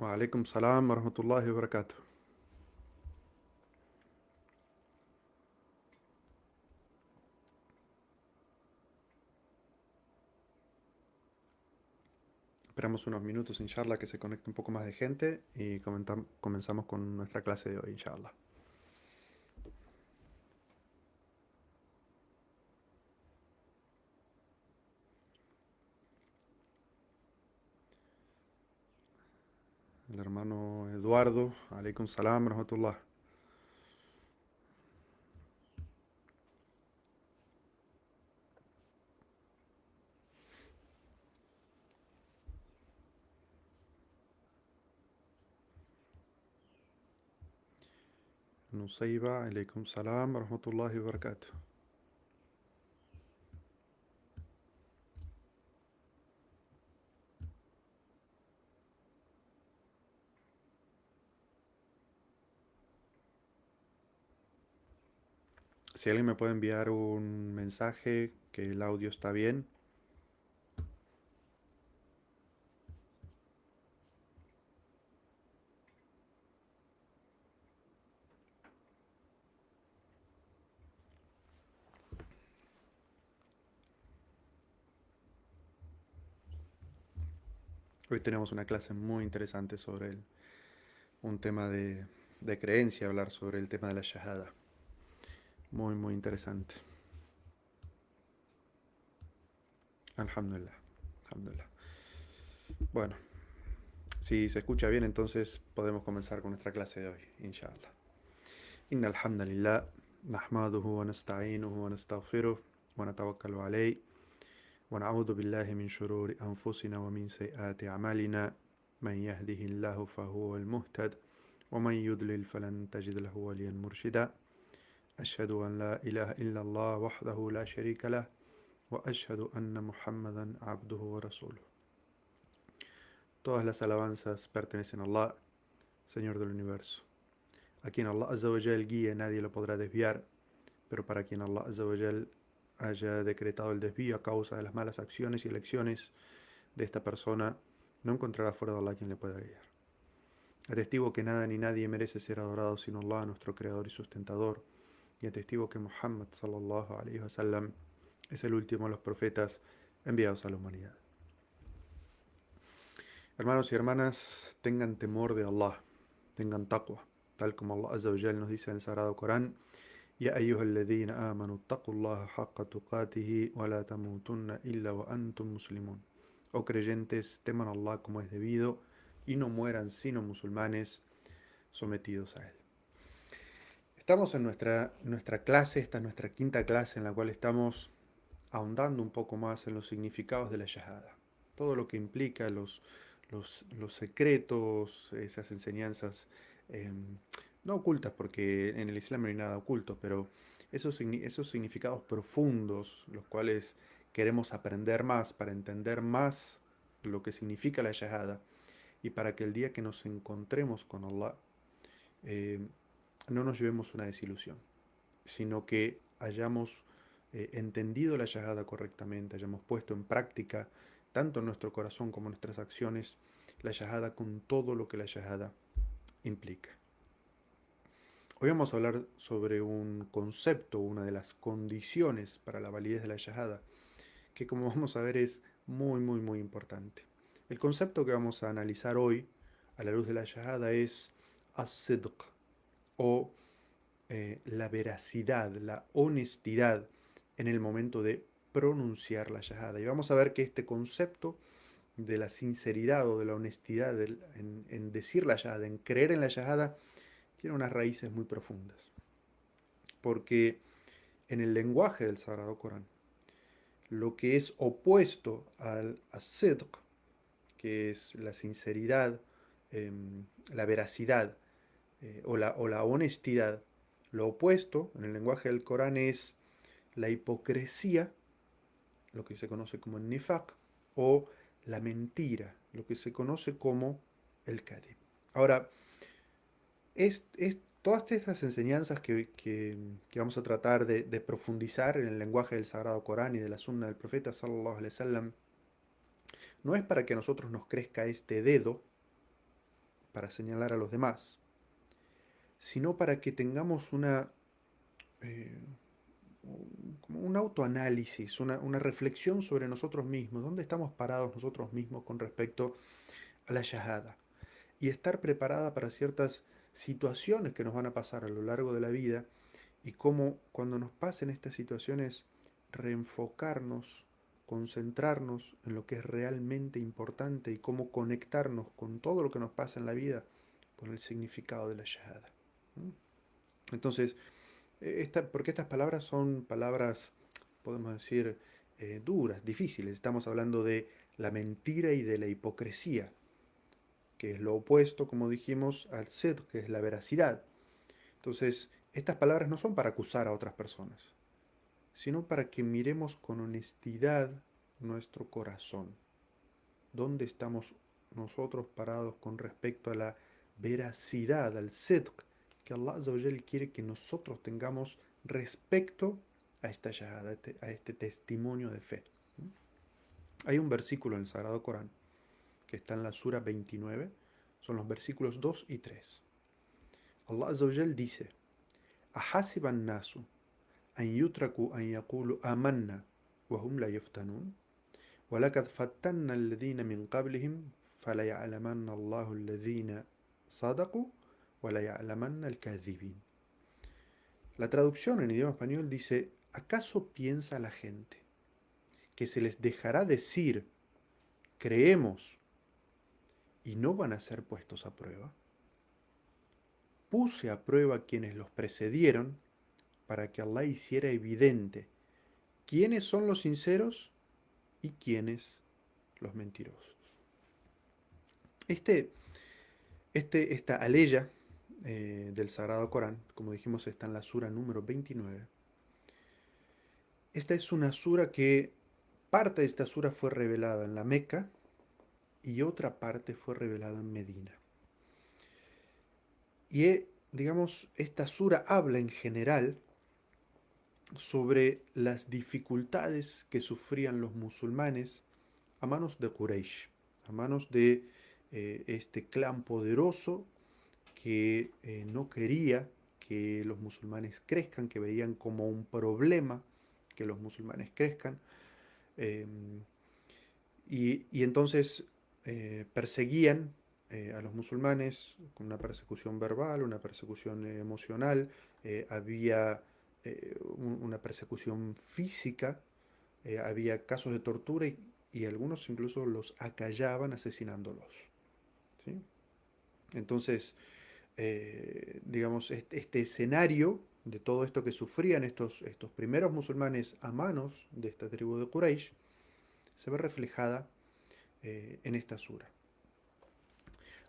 Wa alaikum salam wa rahmatullahi wa barakatuh. Esperamos unos minutos, inshallah, que se conecte un poco más de gente y comenzamos con nuestra clase de hoy, inshallah. El hermano Eduardo, alaikum salam wa rahmatullah. Nusayba, alaikum salam wa rahmatullahi wa barakatuh. Si alguien me puede enviar un mensaje que el audio está bien. Hoy tenemos una clase muy interesante sobre un tema de creencia, hablar sobre el tema de la shahada. Muy, muy interesante. Alhamdulillah. Alhamdulillah. Bueno, si se escucha bien, entonces podemos comenzar con nuestra clase de hoy, inshallah. Inna alhamdulillah, nahmaduhu wa nasta'inuhu wa nastaghfiruh wa natawakkalu alayh wa na'udhu billahi min shururi anfusina wa min sayyiati a'malina man yahdihillahu fahuwa al-muhtad wa man yudlil falan tajid lahu waliyan murshida. Ashhadu an la ilaha illa Allah wahdahu la sharika lah wa ashhadu anna Muhammadan abduhu wa rasuluh. Todas las alabanzas pertenecen a Allah, Señor del universo. A quien Allah Azza wa Jal guíe nadie lo podrá desviar, pero para quien Allah Azza wa Jal haya decretado el desvío a causa de las malas acciones y elecciones de esta persona, no encontrará fuera de Allah quien le pueda guiar. Atestigo que nada ni nadie merece ser adorado sino Allah, nuestro creador y sustentador, y atestigo que Muhammad sallallahu alayhi wa sallam es el último de los profetas enviados a la humanidad. Hermanos y hermanas, tengan temor de Allah, tengan taqwa, tal como Allah Azza wa Jal nos dice en el Sagrado Corán: Ya ayyuhalladhina amanu taqullaha haqqa tuqatihi wa la tamutunna illa wa antum muslimun. Oh creyentes, teman a Allah como es debido y no mueran sino musulmanes sometidos a él. Estamos en nuestra clase, esta es nuestra quinta clase en la cual estamos ahondando un poco más en los significados de la shahada. Todo lo que implica los secretos, esas enseñanzas eh, no ocultas, porque en el Islam no hay nada oculto, pero esos significados profundos, los cuales queremos aprender más para entender más lo que significa la shahada y para que el día que nos encontremos con Allah eh, no nos llevemos una desilusión, sino que hayamos entendido la shahada correctamente, hayamos puesto en práctica, tanto en nuestro corazón como en nuestras acciones, la shahada con todo lo que la shahada implica. Hoy vamos a hablar sobre un concepto, una de las condiciones para la validez de la shahada, que como vamos a ver es muy, muy, muy importante. El concepto que vamos a analizar hoy, a la luz de la shahada, es as-sidq, o la veracidad, la honestidad en el momento de pronunciar la shahada. Y vamos a ver que este concepto de la sinceridad o de la honestidad en decir la shahada, en creer en la shahada, tiene unas raíces muy profundas. Porque en el lenguaje del Sagrado Corán, lo que es opuesto al as-sidq, que es la sinceridad, eh, la veracidad o la honestidad, lo opuesto en el lenguaje del Corán es la hipocresía, lo que se conoce como el nifaq, o la mentira, lo que se conoce como el kadhib. Ahora, todas estas enseñanzas que vamos a tratar de profundizar en el lenguaje del Sagrado Corán y de la Sunna del Profeta sallallahu alaihi wasallam, no es para que a nosotros nos crezca este dedo para señalar a los demás, sino para que tengamos eh, como un autoanálisis, una reflexión sobre nosotros mismos, dónde estamos parados nosotros mismos con respecto a la shahada, y estar preparada para ciertas situaciones que nos van a pasar a lo largo de la vida, y cómo cuando nos pasen estas situaciones reenfocarnos, concentrarnos en lo que es realmente importante y cómo conectarnos con todo lo que nos pasa en la vida con el significado de la shahada. ¿Mm? Entonces, porque estas palabras son palabras, podemos decir, duras, difíciles. Estamos hablando de la mentira y de la hipocresía, que es lo opuesto, como dijimos, al sidq, que es la veracidad. Entonces, estas palabras no son para acusar a otras personas, sino para que miremos con honestidad nuestro corazón. ¿Dónde estamos nosotros parados con respecto a la veracidad, al sidq, que Allah Azza wa Jal quiere que nosotros tengamos respecto a esta shahada, a este testimonio de fe? Hay un versículo en el Sagrado Corán que está en la Sura 29, son los versículos 2 y 3. Allah Azza wa Jal dice: أحسب الناس أن يتركوا أن يقولوا آمنا وهم لا يفتنون ولقد فتنا الذين من قبلهم فليعلمن الله الذين صدقوا وليعلمن الكاذبين. La traducción en idioma español dice: ¿acaso piensa la gente que se les dejará decir creemos y no van a ser puestos a prueba? Puse a prueba quienes los precedieron para que Allah hiciera evidente quiénes son los sinceros y quiénes los mentirosos. Este, esta aleya del Sagrado Corán, como dijimos, está en la sura número 29. Esta es una sura que parte de esta sura fue revelada en la Meca y otra parte fue revelada en Medina. Y digamos, esta sura habla en general sobre las dificultades que sufrían los musulmanes a manos de Quraysh, a manos de este clan poderoso que no quería que los musulmanes crezcan, que veían como un problema que los musulmanes crezcan, eh, y entonces perseguían a los musulmanes con una persecución verbal, una persecución emocional, había una persecución física, había casos de tortura y algunos incluso los acallaban asesinándolos. ¿Sí? Entonces, digamos, este escenario de todo esto que sufrían estos primeros musulmanes a manos de esta tribu de Quraysh se ve reflejada en esta sura.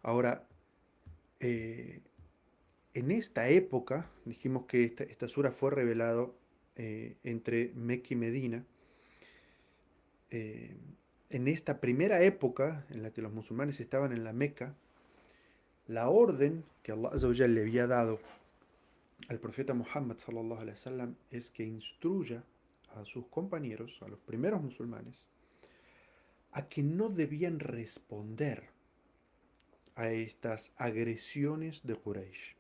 Ahora, eh, en esta época, dijimos que esta sura fue revelado entre Mecca y Medina. eh, en esta primera época en la que los musulmanes estaban en la Meca, la orden que Allah Azza wa Jalla le había dado al profeta Muhammad sallallahu alaihi wasallam es que instruya a sus compañeros, a los primeros musulmanes, a que no debían responder a estas agresiones de Quraysh,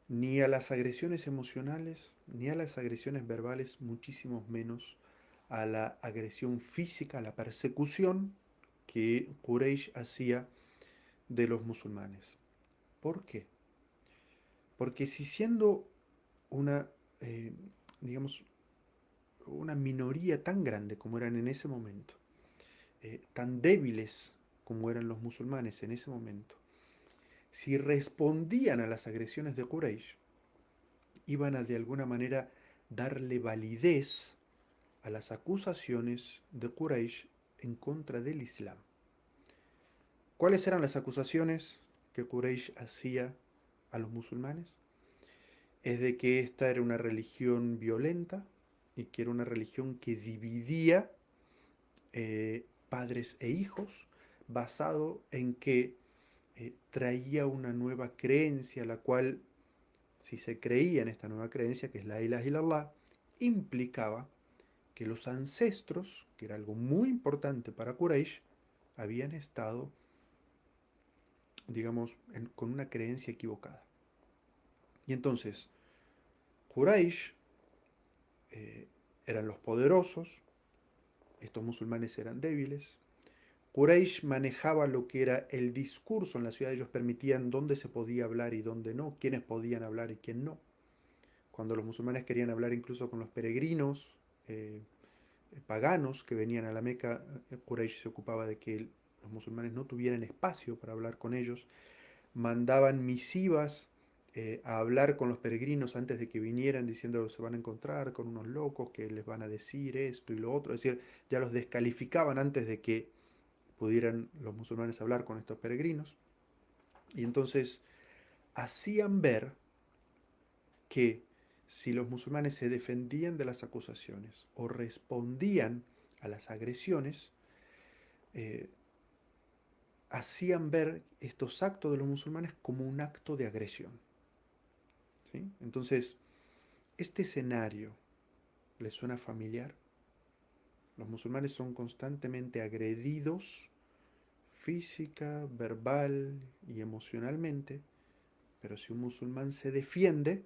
ni a las agresiones emocionales, ni a las agresiones verbales, muchísimo menos a la agresión física, a la persecución que Quraysh hacía de los musulmanes. ¿Por qué? Porque si siendo una, eh, digamos, una minoría tan grande como eran en ese momento, tan débiles como eran los musulmanes en ese momento, si respondían a las agresiones de Quraysh, iban a de alguna manera darle validez a las acusaciones de Quraysh en contra del Islam. ¿Cuáles eran las acusaciones que Quraysh hacía a los musulmanes? Es de que esta era una religión violenta y que era una religión que dividía padres e hijos, basado en que traía una nueva creencia, la cual, si se creía en esta nueva creencia, que es la ilaha illallah, implicaba que los ancestros, que era algo muy importante para Quraysh, habían estado digamos, con una creencia equivocada. Y entonces, Quraysh eh, eran los poderosos, estos musulmanes eran débiles. Quraysh manejaba lo que era el discurso en la ciudad, ellos permitían dónde se podía hablar y dónde no, quiénes podían hablar y quién no. Cuando los musulmanes querían hablar incluso con los peregrinos paganos que venían a la Meca, Quraysh se ocupaba de que los musulmanes no tuvieran espacio para hablar con ellos, mandaban misivas a hablar con los peregrinos antes de que vinieran diciendo que se van a encontrar con unos locos que les van a decir esto y lo otro, es decir, ya los descalificaban antes de que pudieran los musulmanes hablar con estos peregrinos. Y entonces hacían ver que si los musulmanes se defendían de las acusaciones o respondían a las agresiones, eh, hacían ver estos actos de los musulmanes como un acto de agresión. ¿Sí? Entonces, este escenario les suena familiar. Los musulmanes son constantemente agredidos física, verbal y emocionalmente, pero si un musulmán se defiende,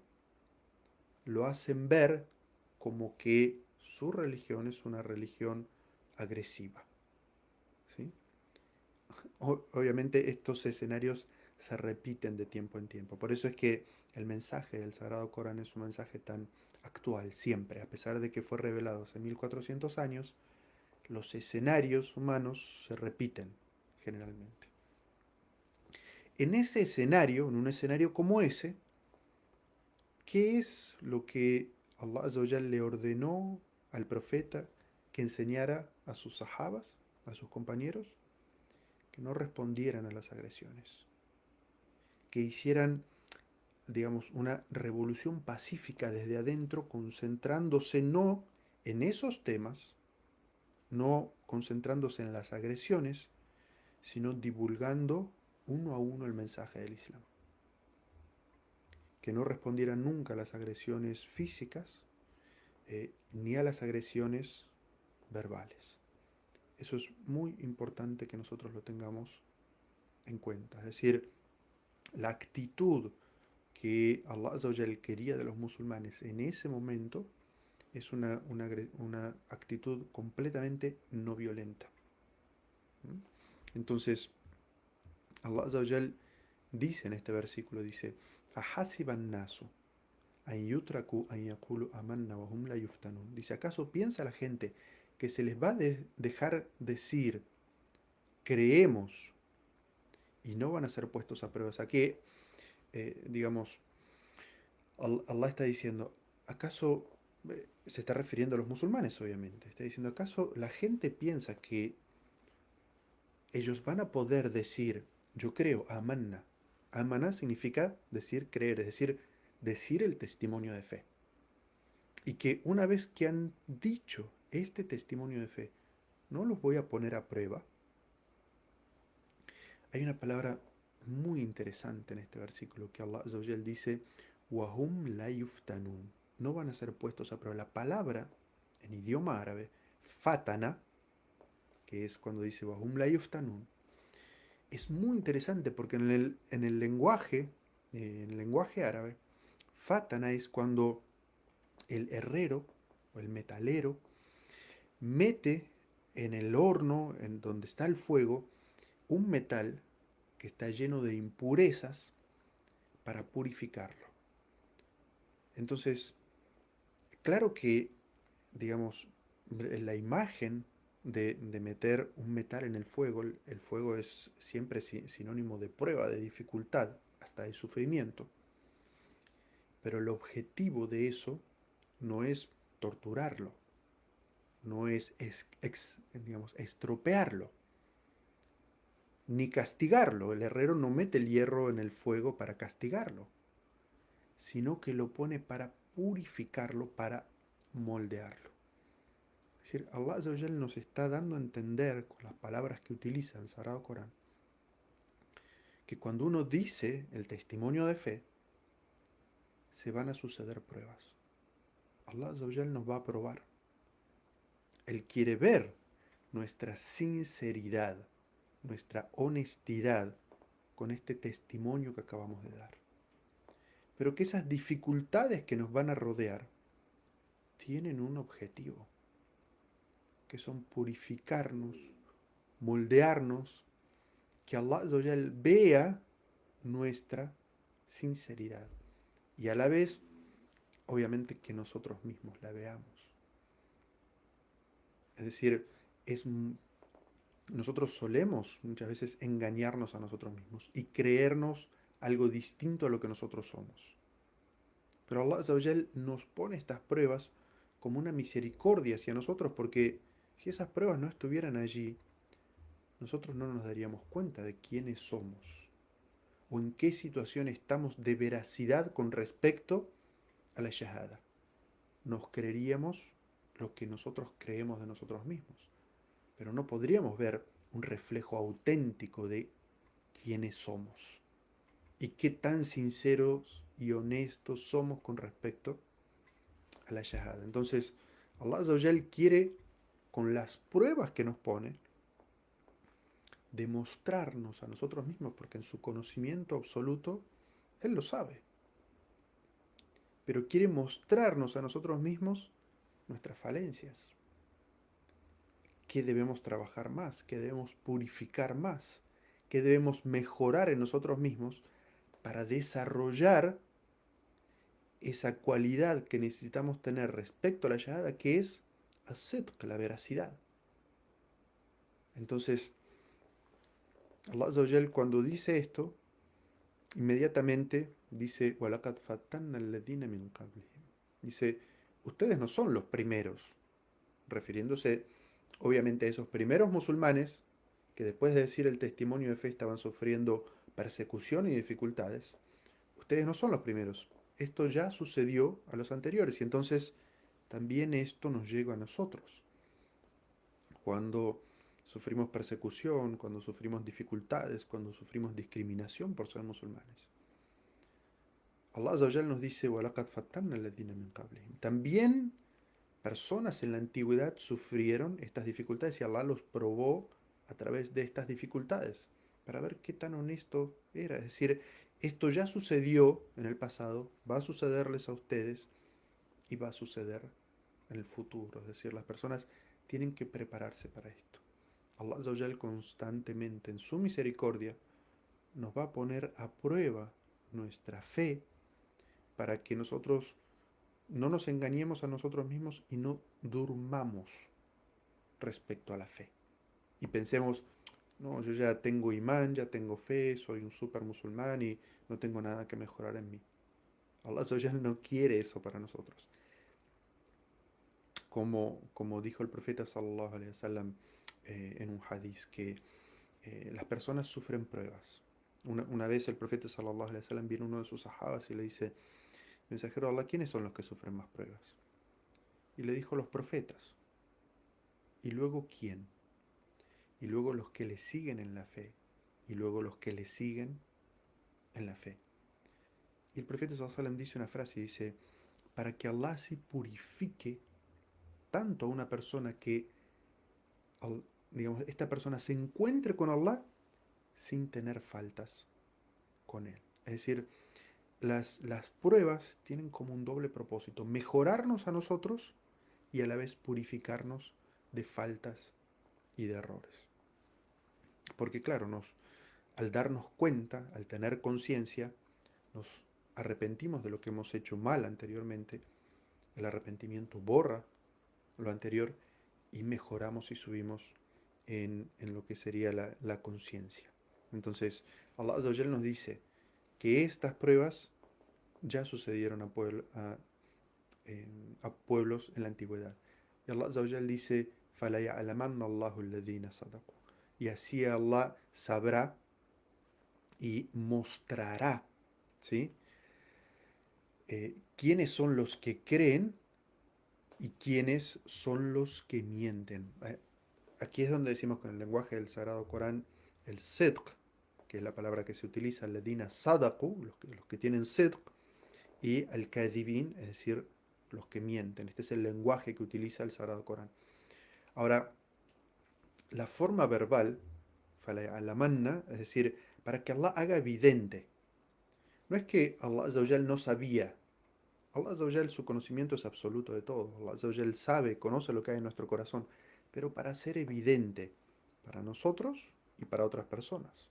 lo hacen ver como que su religión es una religión agresiva. ¿Sí? Obviamente estos escenarios se repiten de tiempo en tiempo. Por eso es que el mensaje del Sagrado Corán es un mensaje tan actual siempre, a pesar de que fue revelado hace 1400 años, los escenarios humanos se repiten generalmente. En ese escenario, en un escenario como ese, ¿qué es lo que Allah Azza wa Jal le ordenó al profeta que enseñara a sus sahabas, a sus compañeros? Que no respondieran a las agresiones, que hicieran, digamos, una revolución pacífica desde adentro, concentrándose no en esos temas, no concentrándose en las agresiones, sino divulgando uno a uno el mensaje del Islam. Que no respondieran nunca a las agresiones físicas ni a las agresiones verbales. Eso es muy importante que nosotros lo tengamos en cuenta. Es decir, la actitud que Allah Azza wa Jal quería de los musulmanes en ese momento es una actitud completamente no violenta. Entonces, Allah Azza wa Jal dice en este versículo, dice, Ahasiban nasu an yutraku an yaqulu amanna wa hum la yuftanun. Dice, ¿acaso piensa la gente que se les va a dejar decir creemos y no van a ser puestos a prueba? O sea, que, digamos, Allah está diciendo, ¿acaso se está refiriendo a los musulmanes, obviamente? Está diciendo, ¿acaso la gente piensa que ellos van a poder decir, yo creo, amanna? Amanna significa decir creer, es decir, decir el testimonio de fe. Y que una vez que han dicho este testimonio de fe, no los voy a poner a prueba. Hay una palabra muy interesante en este versículo que Allah Azza wa Jal dice, Wahum la yuftanun. No van a ser puestos a prueba. La palabra en idioma árabe, fatana, que es cuando dice Wahum la yuftanun, es muy interesante porque en el lenguaje árabe, fatana es cuando el herrero o el metalero mete en el horno, en donde está el fuego, un metal que está lleno de impurezas para purificarlo. Entonces, claro que, digamos, la imagen de meter un metal en el fuego es siempre sinónimo de prueba, de dificultad, hasta de sufrimiento. Pero el objetivo de eso no es torturarlo, no es, digamos, estropearlo, ni castigarlo. El herrero no mete el hierro en el fuego para castigarlo, sino que lo pone para purificarlo, para moldearlo. Es decir, Allah Azza wa Jal nos está dando a entender con las palabras que utiliza el Sagrado Corán que cuando uno dice el testimonio de fe, se van a suceder pruebas. Allah Azza wa Jal nos va a probar. Él quiere ver nuestra sinceridad, nuestra honestidad con este testimonio que acabamos de dar. Pero que esas dificultades que nos van a rodear tienen un objetivo, que son purificarnos, moldearnos, que Allah Azza wa Jal vea nuestra sinceridad y a la vez, obviamente, que nosotros mismos la veamos. Es decir, es, nosotros solemos muchas veces engañarnos a nosotros mismos y creernos algo distinto a lo que nosotros somos. Pero Allah Azza wa Jal nos pone estas pruebas como una misericordia hacia nosotros, porque si esas pruebas no estuvieran allí, nosotros no nos daríamos cuenta de quiénes somos o en qué situación estamos de veracidad con respecto a la shahada. Nos creeríamos lo que nosotros creemos de nosotros mismos, pero no podríamos ver un reflejo auténtico de quiénes somos y qué tan sinceros y honestos somos con respecto a la shahada. Entonces, Allah Azza wa Jal quiere, con las pruebas que nos pone, demostrarnos a nosotros mismos, porque en su conocimiento absoluto, Él lo sabe. Pero quiere mostrarnos a nosotros mismos nuestras falencias, que debemos trabajar más, que debemos purificar más, que debemos mejorar en nosotros mismos para desarrollar esa cualidad que necesitamos tener respecto a la shahada, que es as-sidq, la veracidad. Entonces, Allah Azza wa Jal, cuando dice esto, inmediatamente dice, وَلَقَدْ فَتَنَّا الَّذِينَ مِنْ قَبْلِهِمْ. Dice, ustedes no son los primeros, refiriéndose obviamente a esos primeros musulmanes que después de decir el testimonio de fe estaban sufriendo persecución y dificultades. Ustedes no son los primeros. Esto ya sucedió a los anteriores y entonces también esto nos llega a nosotros. Cuando sufrimos persecución, cuando sufrimos dificultades, cuando sufrimos discriminación por ser musulmanes. Allah Azza wa Jal nos dice, وَلَقَدْ فَتَنَّا الَّذِينَ مِنْ قَبْلِهِمْ. También personas en la antigüedad sufrieron estas dificultades y Allah los probó a través de estas dificultades para ver qué tan honesto era. Es decir, esto ya sucedió en el pasado, va a sucederles a ustedes y va a suceder en el futuro. Es decir, las personas tienen que prepararse para esto. Allah Azza wa Jal constantemente en su misericordia nos va a poner a prueba nuestra fe para que nosotros no nos engañemos a nosotros mismos y no durmamos respecto a la fe. Y pensemos, no, yo ya tengo imán, ya tengo fe, soy un super musulmán y no tengo nada que mejorar en mí. Allah Azza wa Jal no quiere eso para nosotros. Como dijo el profeta sallallahu alaihi wasallam en un hadiz, que las personas sufren pruebas. Una vez el profeta sallallahu alaihi wasallam viene a uno de sus sahabas y le dice, mensajero de Allah, ¿quiénes son los que sufren más pruebas? Y le dijo, los profetas. Y luego, ¿quién? Y luego los que le siguen en la fe. Y luego los que le siguen en la fe. Y el profeta sallallahu alaihi wasallam dice una frase, dice, para que Allah se purifique tanto a una persona que, digamos, esta persona se encuentre con Allah sin tener faltas con Él. Es decir, las pruebas tienen como un doble propósito, mejorarnos a nosotros y a la vez purificarnos de faltas y de errores. Porque claro, al darnos cuenta, al tener conciencia, nos arrepentimos de lo que hemos hecho mal anteriormente, el arrepentimiento borra lo anterior y mejoramos y subimos en lo que sería la conciencia. Entonces, Allah Azza wa Jal nos dice que estas pruebas ya sucedieron a pueblos en la antigüedad. Y Allah Azza wa Jal dice, فَلَيَعْلَمَنَّ اللَّهُ الَّذِينَ صَدَقُوا. Y así Allah sabrá y mostrará, ¿sí? Quiénes son los que creen y quiénes son los que mienten. Aquí es donde decimos con el lenguaje del Sagrado Corán el sidq, que es la palabra que se utiliza, ladina sadaqu, los que tienen sidq, y al-kadhibin, es decir, los que mienten. Este es el lenguaje que utiliza el Sagrado Corán. Ahora, la forma verbal, fala alamanna, es decir, para que Allah haga evidente. No es que Allah Azza wa Jal no sabía. Allah Azza wa Jal, su conocimiento es absoluto de todo. Allah Azza wa Jal sabe, conoce lo que hay en nuestro corazón, pero para ser evidente para nosotros y para otras personas.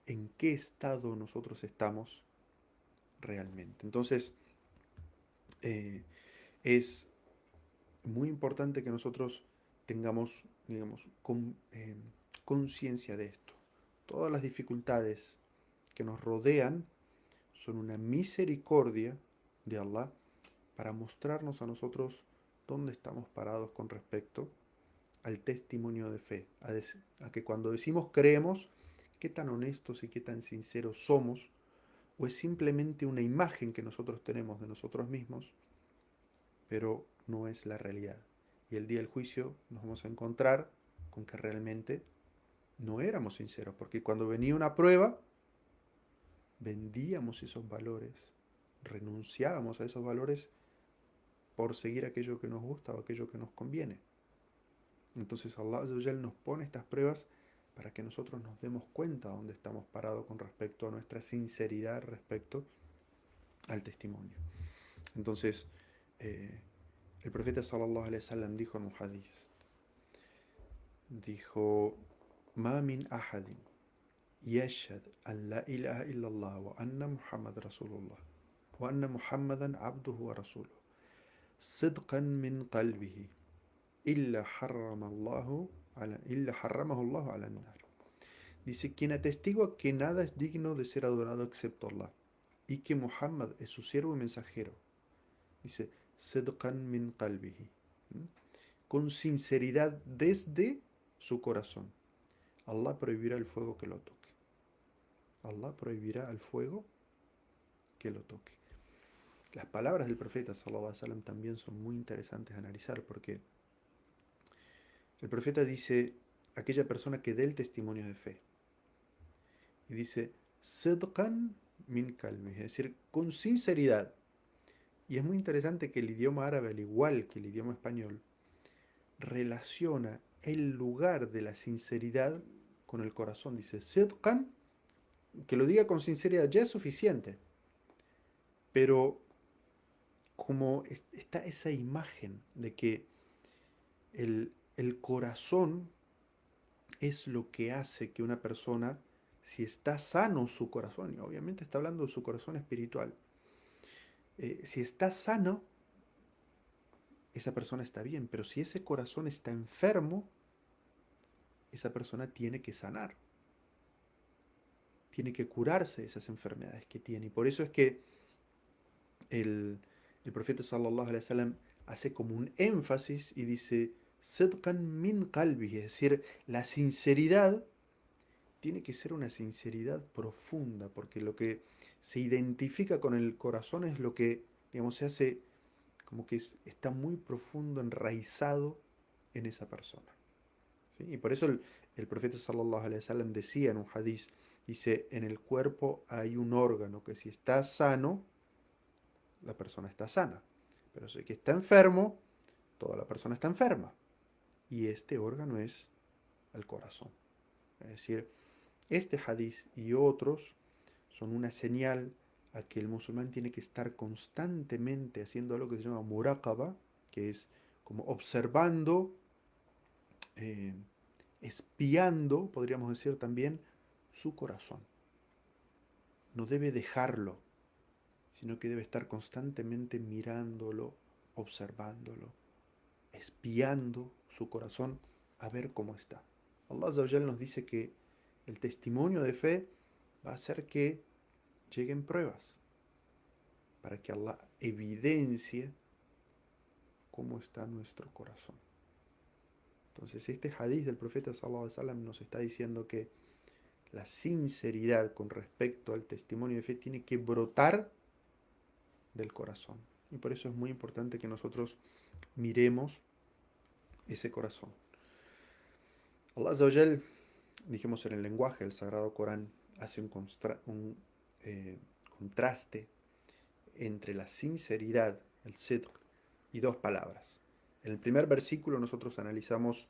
En qué estado nosotros estamos realmente. Entonces, eh, es muy importante que nosotros tengamos, digamos, conciencia de esto. Todas las dificultades que nos rodean son una misericordia de Allah para mostrarnos a nosotros dónde estamos parados con respecto al testimonio de fe, a que cuando decimos creemos, qué tan honestos y qué tan sinceros somos, o es simplemente una imagen que nosotros tenemos de nosotros mismos, pero no es la realidad. Y el día del juicio nos vamos a encontrar con que realmente no éramos sinceros, porque cuando venía una prueba, vendíamos esos valores, renunciábamos a esos valores por seguir aquello que nos gusta o aquello que nos conviene. Entonces Allah Azza wa Jal nos pone estas pruebas para que nosotros nos demos cuenta de dónde estamos parados con respecto a nuestra sinceridad respecto al testimonio. Entonces, el profeta sallallahu alaihi wasallam dijo en un hadith, dijo, Ma min ahadin yashhad an la ilaha illallah wa anna Muhammad Rasulullah wa anna Muhammadan abduhu wa rasuluhu صدقا من قلبه إلا حرمه الله على النار. Dice, quien atestigua que nada es digno de ser adorado excepto Allah y que Muhammad es su siervo y mensajero. Dice, Sidqan min qalbihi. Con sinceridad desde su corazón. Allah prohibirá el fuego que lo toque. Allah prohibirá al fuego que lo toque. Las palabras del profeta sallallahu alaihi wasallam también son muy interesantes a analizar porque el profeta dice aquella persona que dé el testimonio de fe. Y dice, Sidqan min qalbi, es decir, con sinceridad. Y es muy interesante que el idioma árabe, al igual que el idioma español, relaciona el lugar de la sinceridad con el corazón. Dice, Sidqan, que lo diga con sinceridad ya es suficiente. Pero como está esa imagen de que el corazón es lo que hace que una persona, si está sano su corazón, y obviamente está hablando de su corazón espiritual, si está sano, esa persona está bien, pero si ese corazón está enfermo, esa persona tiene que sanar, tiene que curarse de esas enfermedades que tiene. Y por eso es que el, el profeta sallallahu alaihi wasallam hace como un énfasis y dice, Sidqan min qalbi, es decir, la sinceridad tiene que ser una sinceridad profunda, porque lo que se identifica con el corazón es lo que, digamos, se hace como que está muy profundo, enraizado en esa persona. ¿Sí? Y por eso el profeta sallallahu alaihi wasallam decía en un hadith, dice, en el cuerpo hay un órgano que si está sano, la persona está sana. Pero si que está enfermo, toda la persona está enferma. Y este órgano es el corazón. Es decir, este hadith y otros son una señal a que el musulmán tiene que estar constantemente haciendo algo que se llama muraqaba, que es como observando, eh, espiando, podríamos decir también, su corazón. No debe dejarlo, sino que debe estar constantemente mirándolo, observándolo, espiando su corazón a ver cómo está. Allah Azza wa Jal nos dice que el testimonio de fe va a hacer que lleguen pruebas para que Allah evidencie cómo está nuestro corazón. Entonces este hadith del profeta sallallahu alaihi wasallam nos está diciendo que la sinceridad con respecto al testimonio de fe tiene que brotar del corazón. Y por eso es muy importante que nosotros miremos ese corazón. Allah Azza wa Jal, dijimos en el lenguaje del Sagrado Corán, hace un contraste entre la sinceridad, el sidq, y dos palabras. En el primer versículo nosotros analizamos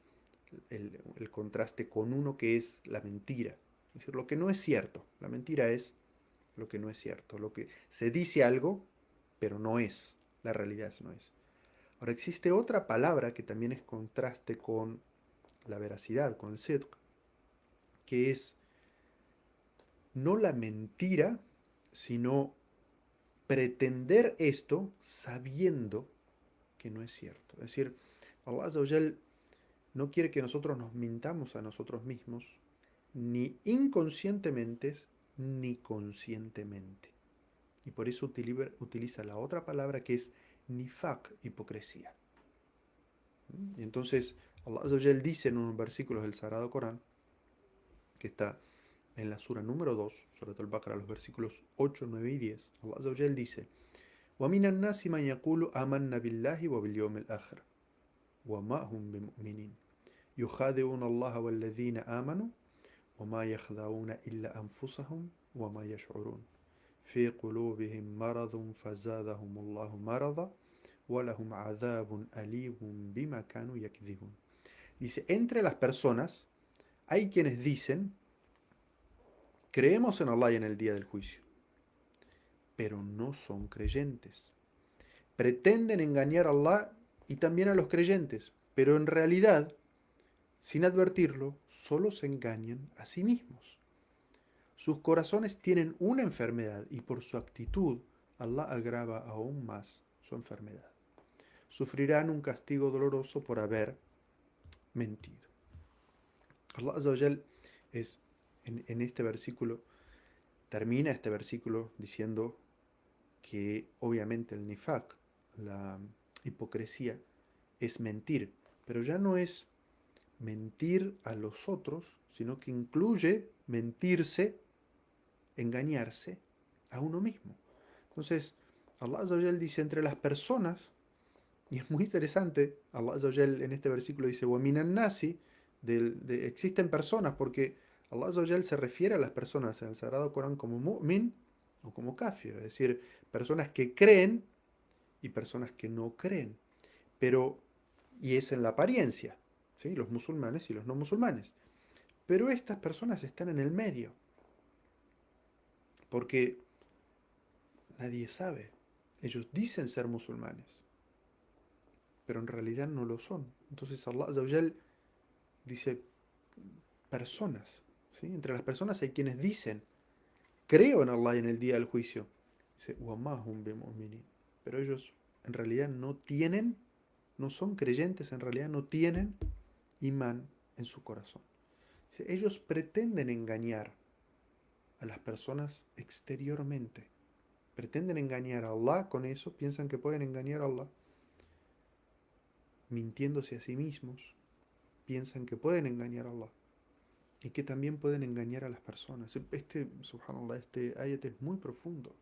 el contraste con uno que es la mentira. Es decir, lo que no es cierto. La mentira es lo que no es cierto. Lo que se dice algo, pero no es. La realidad no es. Ahora existe otra palabra que también es contraste con la veracidad, con el sidq, que es no la mentira, sino pretender esto sabiendo que no es cierto. Es decir, Allah Azza wa Jal no quiere que nosotros nos mintamos a nosotros mismos, ni inconscientemente, ni conscientemente. Y por eso utiliza la otra palabra que es nifaq, hipocresía. Y entonces, Allah Azza wa Jal dice en unos versículos del Sagrado Corán, que está en la sura número 2, Surat al-Baqarah, los versículos 8, 9 y 10, Allah Azza wa Jal dice: وَمِنَ النَّاسِ مَنْ يَقُولُ آمَنَّا بِاللَّهِ وَبِالْيَوْمِ الْآخِرِ وَمَا هُمْ بِمُؤْمِنِينَ يُخَادِعُونَ اللَّهَ وَالَّذِينَ آمَنُوا وَمَا يَخْدَعُونَ إِلَّا أَنفُسَهُمْ وَمَا يَشْعُرُونَ في قلوبهم مرض فزادهم الله مرضا ولهم عذاب أليم بما كانوا يكذبون. Dice, entre las personas hay quienes dicen, creemos en Allah y en el día del juicio, pero no son creyentes. Pretenden engañar a Allah y también a los creyentes, pero en realidad, sin advertirlo, solo se engañan a sí mismos. Sus corazones tienen una enfermedad y por su actitud Allah agrava aún más su enfermedad. Sufrirán un castigo doloroso por haber mentido. Allah Azza wa Jal es, en este versículo, termina este versículo diciendo que obviamente el nifaq, la hipocresía, es mentir, pero ya no es mentir a los otros, sino que incluye mentirse, engañarse a uno mismo. Entonces, Allah Azza wa Jal dice entre las personas, y es muy interesante, Allah Azza wa Jal en este versículo dice, وَمِنَ النَّاسِ, existen personas, porque Allah Azza wa Jal se refiere a las personas en el Sagrado Corán como mu'min o como kafir, es decir, personas que creen y personas que no creen. Pero, y es en la apariencia, ¿sí? Los musulmanes y los no musulmanes. Pero estas personas están en el medio, porque nadie sabe. Ellos dicen ser musulmanes, pero en realidad no lo son. Entonces Allah Azza wa Jal dice personas, ¿sí? Entre las personas hay quienes dicen, creo en Allah y en el día del juicio. Dice, pero ellos en realidad no tienen, no son creyentes, en realidad no tienen imán en su corazón. Dice, ellos pretenden engañar a las personas exteriormente. Pretenden engañar a Allah con eso, piensan que pueden engañar a Allah. Mintiéndose a sí mismos, piensan que pueden engañar a Allah. Y que también pueden engañar a las personas. Subhanallah, este ayat es muy profundo.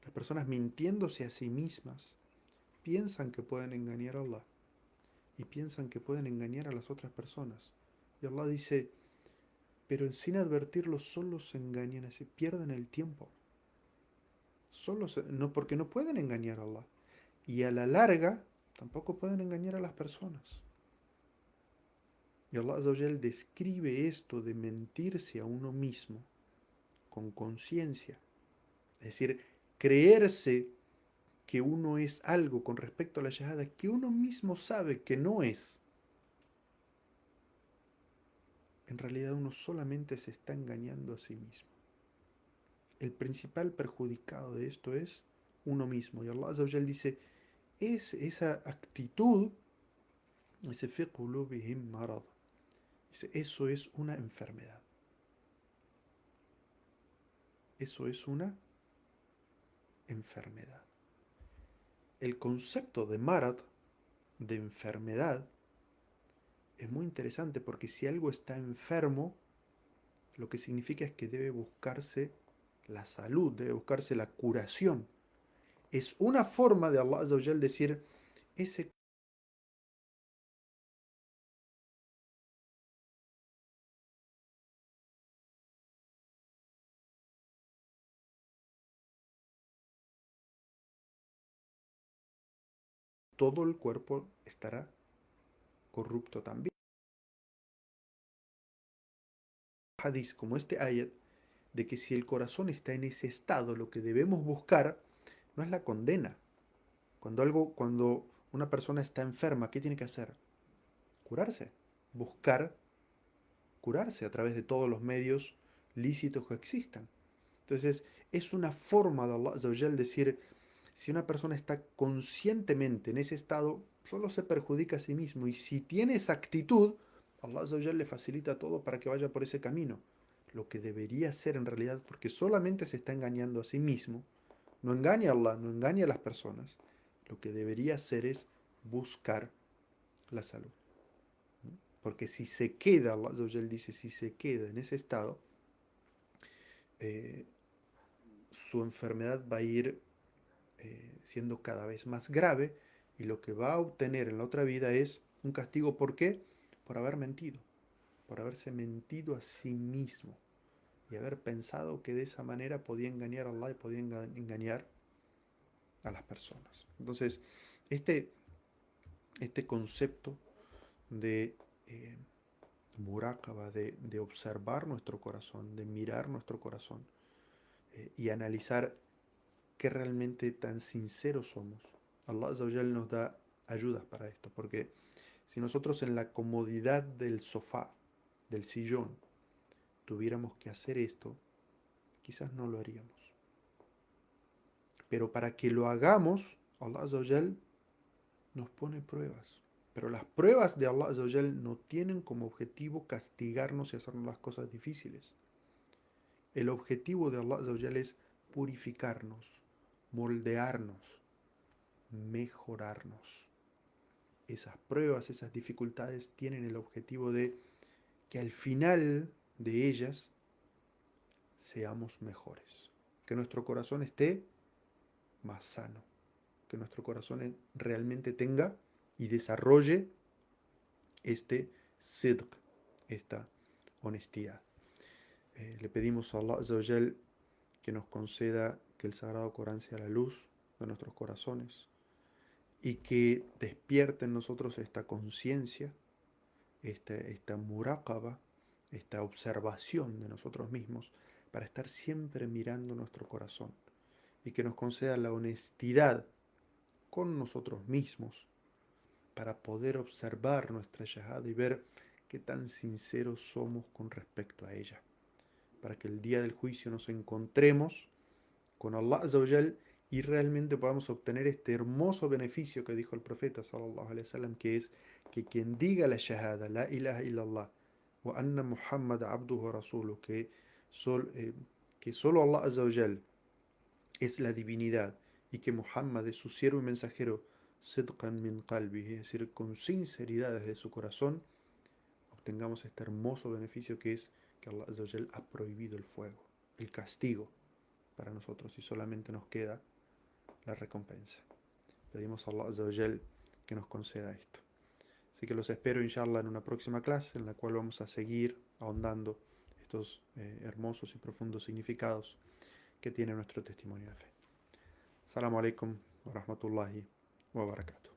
Las personas mintiéndose a sí mismas piensan que pueden engañar a Allah y piensan que pueden engañar a las otras personas. Y Allah dice, pero sin advertirlo solo se engañan, se pierden el tiempo. No, porque no pueden engañar a Allah. Y a la larga tampoco pueden engañar a las personas. Y Allah Azza wa Jal describe esto de mentirse a uno mismo con conciencia. Es decir, creerse que uno es algo con respecto a la shahada que uno mismo sabe que no es. En realidad uno solamente se está engañando a sí mismo. El principal perjudicado de esto es uno mismo. Y Allah Azza wa Jal dice, es esa actitud, ese fi qulubihim marad. Dice, eso es una enfermedad. Eso es una enfermedad. El concepto de marad, de enfermedad, es muy interesante porque si algo está enfermo, lo que significa es que debe buscarse la salud, debe buscarse la curación. Es una forma de Allah Azza wa Jal decir, ese todo el cuerpo estará corrupto también. hadith como este ayat de que si el corazón está en ese estado, lo que debemos buscar no es la condena. Cuando una persona está enferma, ¿qué tiene que hacer? Curarse. Buscar curarse a través de todos los medios lícitos que existan. Entonces, es una forma de Allah Azza wa Jal decir, si una persona está conscientemente en ese estado, solo se perjudica a sí mismo. Y si tiene esa actitud, Allah Azza wa Jal le facilita todo para que vaya por ese camino. Lo que debería ser en realidad, porque solamente se está engañando a sí mismo, no engaña a Allah, no engaña a las personas. Lo que debería hacer es buscar la salud. Porque si se queda, Allah Azza wa Jal dice, si se queda en ese estado, eh, su enfermedad va a ir siendo cada vez más grave y lo que va a obtener en la otra vida es un castigo. ¿Por qué? Por haber mentido, por haberse mentido a sí mismo y haber pensado que de esa manera podía engañar a Allah y podía engañar a las personas. Entonces, este, este concepto de muraqaba, de observar nuestro corazón, de mirar nuestro corazón y analizar qué realmente tan sinceros somos. Allah Azza wa Jal nos da ayudas para esto, porque si nosotros en la comodidad del sofá, del sillón, tuviéramos que hacer esto, quizás no lo haríamos. Pero para que lo hagamos, Allah Azza wa Jal nos pone pruebas. Pero las pruebas de Allah Azza wa Jal no tienen como objetivo castigarnos y hacernos las cosas difíciles. El objetivo de Allah Azza wa Jal es purificarnos, moldearnos, mejorarnos. Esas pruebas, esas dificultades tienen el objetivo de que al final de ellas seamos mejores. Que nuestro corazón esté más sano. Que nuestro corazón realmente tenga y desarrolle este sidq, esta honestidad. Le pedimos a Allah Azza wa Jal que nos conceda que el Sagrado Corán sea la luz de nuestros corazones y que despierte en nosotros esta conciencia, esta muraqaba, esta observación de nosotros mismos para estar siempre mirando nuestro corazón y que nos conceda la honestidad con nosotros mismos para poder observar nuestra shahada y ver qué tan sinceros somos con respecto a ella, para que el día del juicio nos encontremos con Allah Azza wa Jal y realmente podamos obtener este hermoso beneficio que dijo el profeta sallallahu alaihi wasallam, que es que quien diga la shahada, la ilaha illallah, wa anna Muhammad abduhu rasuluh, que solo Allah Azza wa Jal es la divinidad y que Muhammad es su siervo y mensajero, sidqan min qalbi, es decir, con sinceridad desde su corazón, obtengamos este hermoso beneficio que es que Allah Azza wa Jal ha prohibido el fuego, el castigo para nosotros y solamente nos queda la recompensa. Pedimos a Allah Azza wa Jal que nos conceda esto. Así que los espero inshallah en una próxima clase en la cual vamos a seguir ahondando estos hermosos y profundos significados que tiene nuestro testimonio de fe. Assalamu alaikum wa rahmatullahi wa barakatuh.